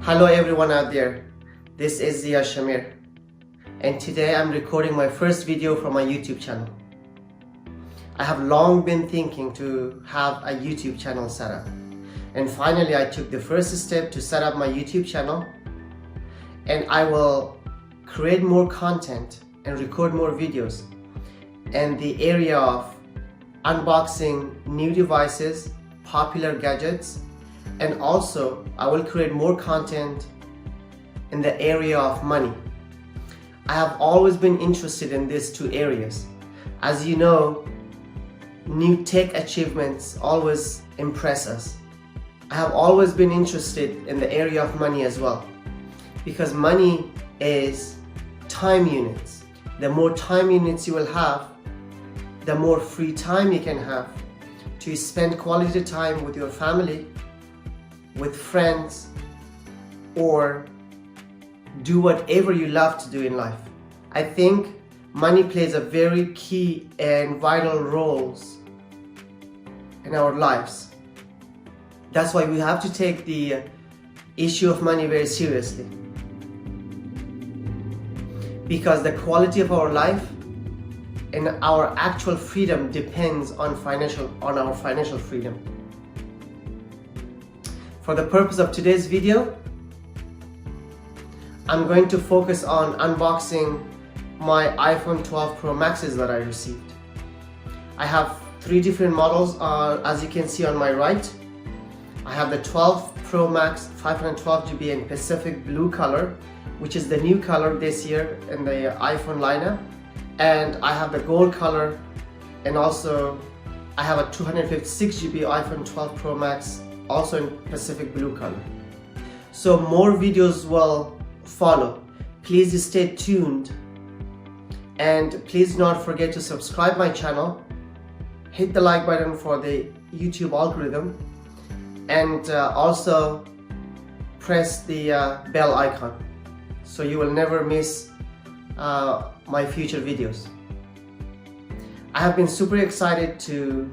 Hello everyone out there, this is Shahmir, and today I'm recording my first video for my YouTube channel. I have long been thinking to have a YouTube channel set up, and finally I took the first step to set up my YouTube channel, and I will create more content and record more videos in the area of unboxing new devices, popular gadgets, and also I will create more content in the area of money. I have always been interested in these two areas. As you know, new tech achievements always impress us. I have always been interested in the area of money as well, because money is time units. The more time units you will have, the more free time you can have to spend quality time with your family, with friends, or do whatever you love to do in life. I think money plays a very key and vital roles in our lives. That's why we have to take the issue of money very seriously, because the quality of our life and our actual freedom depends on our financial freedom. For the purpose of today's video, I'm going to focus on unboxing my iPhone 12 Pro Maxes that I received. I have three different models, as you can see on my right. I have the 12 Pro Max 512GB in Pacific Blue color, which is the new color this year in the iPhone lineup. And I have the gold color, and also I have a 256GB iPhone 12 Pro Max, also in Pacific Blue color. So more videos will follow. Please stay tuned, and please do not forget to subscribe my channel, hit the like button for the YouTube algorithm, and also press the bell icon so you will never miss my future videos. I have been super excited to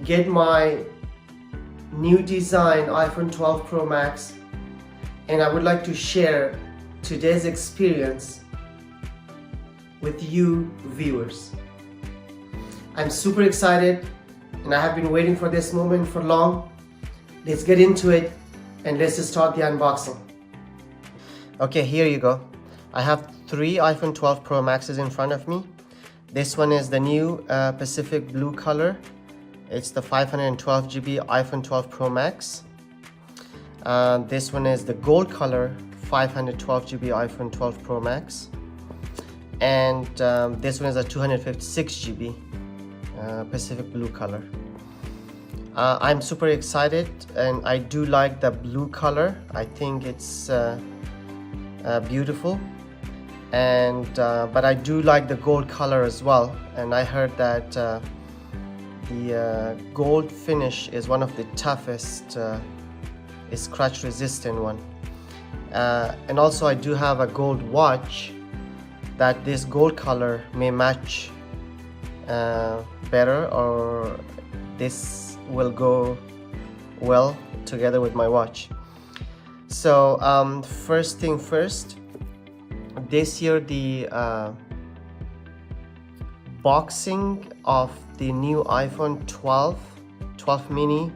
get my new design iPhone 12 Pro Max, and I would like to share today's experience with you viewers. I'm super excited, and I have been waiting for this moment for long. Let's get into it and let's start the unboxing. Okay, here you go. I have three iPhone 12 Pro Maxes in front of me. This one is the new Pacific Blue color. It's the 512GB iPhone 12 Pro Max. This one is the gold color 512GB iPhone 12 Pro Max. And this one is a 256GB Pacific Blue color. I'm super excited, and I do like the blue color. I think it's beautiful, and but I do like the gold color as well. And I heard that the gold finish is one of the toughest, scratch resistant one. And also I do have a gold watch that this gold color may match better, or this will go well together with my watch. So first thing first, this year the boxing of the new iPhone 12, 12 mini,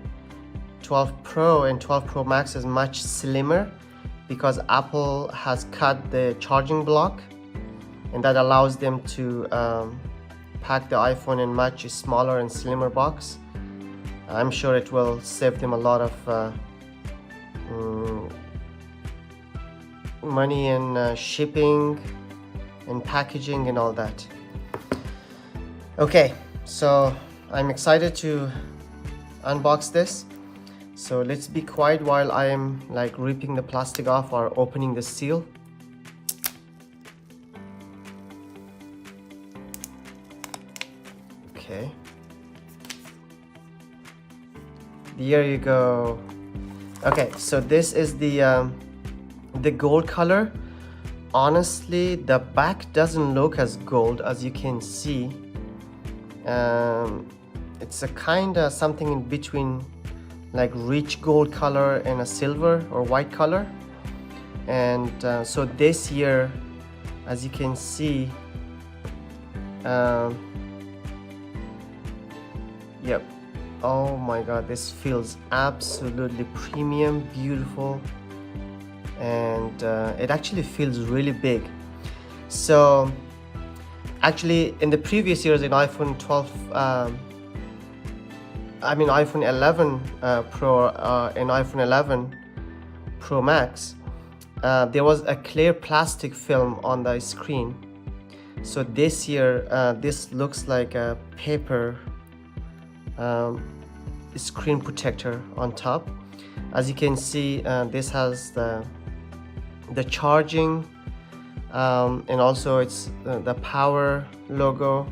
12 Pro and 12 Pro Max is much slimmer, because Apple has cut the charging block, and that allows them to pack the iPhone in much smaller and slimmer box. I'm sure it will save them a lot of money in shipping and packaging and all that. Okay, so I'm excited to unbox this. So let's be quiet while I am like ripping the plastic off or opening the seal. Okay. There you go. Okay, so this is the gold color. Honestly, the back doesn't look as gold as you can see. It's a kind of something in between like rich gold color and a silver or white color. And so this year, as you can see, yep, oh my god, this feels absolutely premium, beautiful, and it actually feels really big. So actually in the previous years in iPhone 12, iPhone 11 Pro and iPhone 11 Pro Max, there was a clear plastic film on the screen. So this year this looks like a paper screen protector on top. As you can see, this has the charging, and also it's the power logo,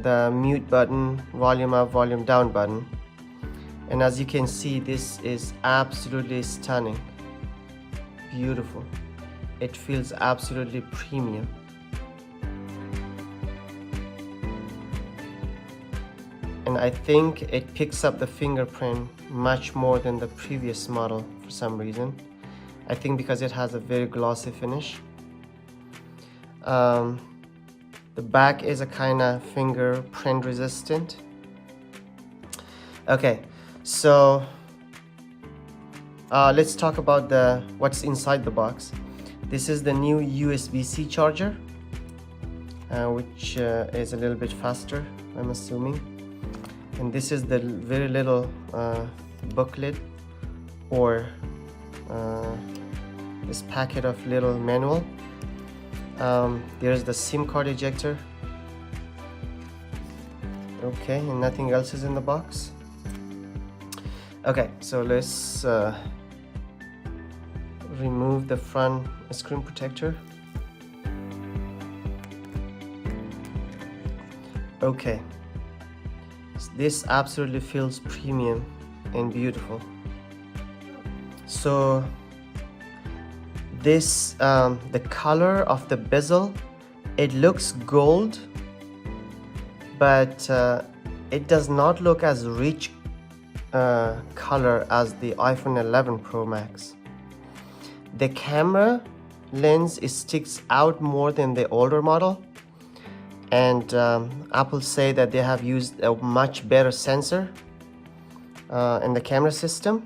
the mute button, volume up, volume down button. And as you can see, this is absolutely stunning, beautiful. It feels absolutely premium. And I think it picks up the fingerprint much more than the previous model for some reason. I think because it has a very glossy finish. The back is a kind of fingerprint resistant. Okay, so let's talk about what's inside the box. This is the new USB-C charger, which is a little bit faster, I'm assuming. And this is the very little booklet, or this packet of little manual. There's the SIM card ejector. Okay, and nothing else is in the box. Okay, so let's remove the front screen protector. Okay, this absolutely feels premium and beautiful. So this the color of the bezel, it looks gold, but it does not look as rich color as the iPhone 11 Pro Max. The camera lens sticks out more than the older model, and Apple say that they have used a much better sensor in the camera system.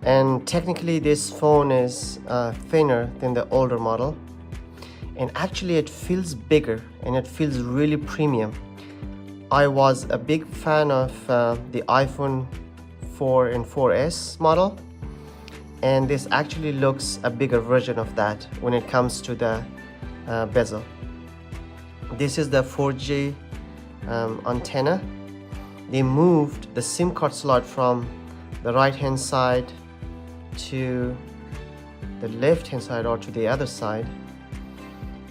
And technically this phone is thinner than the older model, and actually it feels bigger and it feels really premium. I was a big fan of the iPhone 4 and 4S model, and this actually looks a bigger version of that when it comes to the bezel. This is the 4G antenna. They moved the SIM card slot from the right hand side to the left hand side, or to the other side.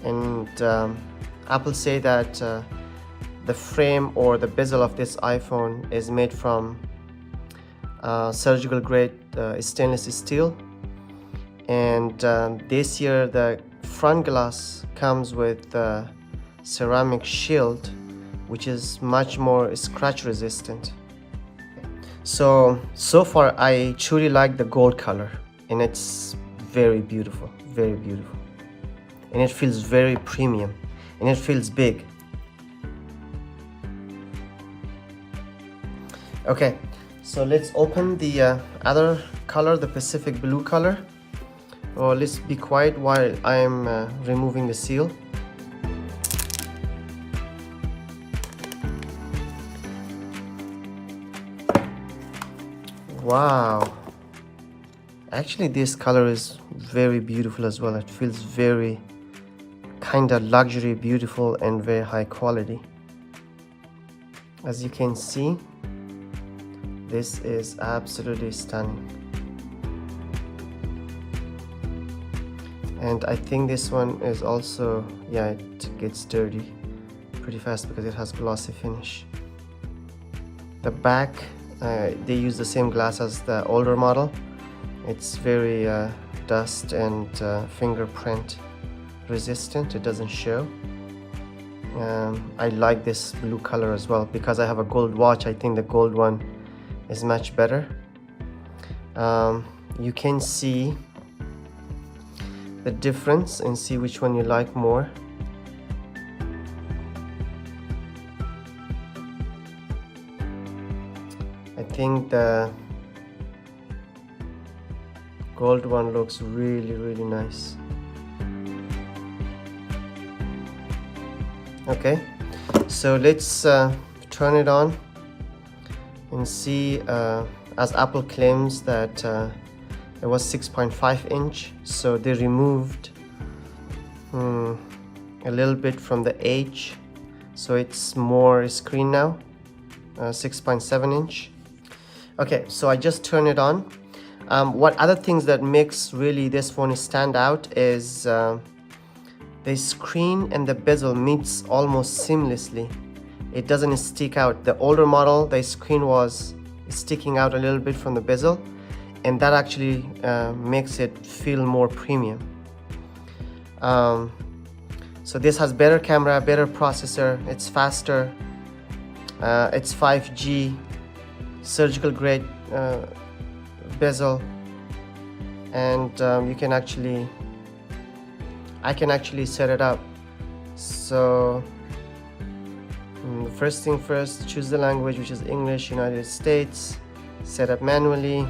And Apple say that the frame or the bezel of this iPhone is made from surgical grade stainless steel. And this year the front glass comes with ceramic shield, which is much more scratch resistant. So far I truly like the gold color, and it's very beautiful, very beautiful, and it feels very premium, and it feels big. Okay, so let's open the other color, the Pacific blue color. Oh, let's be quiet while I am removing the seal. Wow, actually this color is very beautiful as well. It feels very kind of luxury, beautiful, and very high quality. As you can see, this is absolutely stunning. And I think this one is also, yeah, it gets dirty pretty fast because it has glossy finish. The back, they use the same glass as the older model. It's very dust and fingerprint resistant. It doesn't show. I like this blue color as well because I have a gold watch. I think the gold one is much better. You can see the difference and see which one you like more. I think the gold one looks really nice. Okay, so let's turn it on and see, as Apple claims that it was 6.5 inch, so they removed a little bit from the edge, so it's more screen now, 6.7 inch. Okay, so I just turn it on. What other things that makes really this phone stand out is the screen and the bezel meets almost seamlessly. It doesn't stick out. The older model, the screen was sticking out a little bit from the bezel, and that actually makes it feel more premium. So this has better camera, better processor, it's faster, it's 5G, surgical grade bezel, and I can actually set it up. So first thing first, choose the language, which is English, United States, set up manually.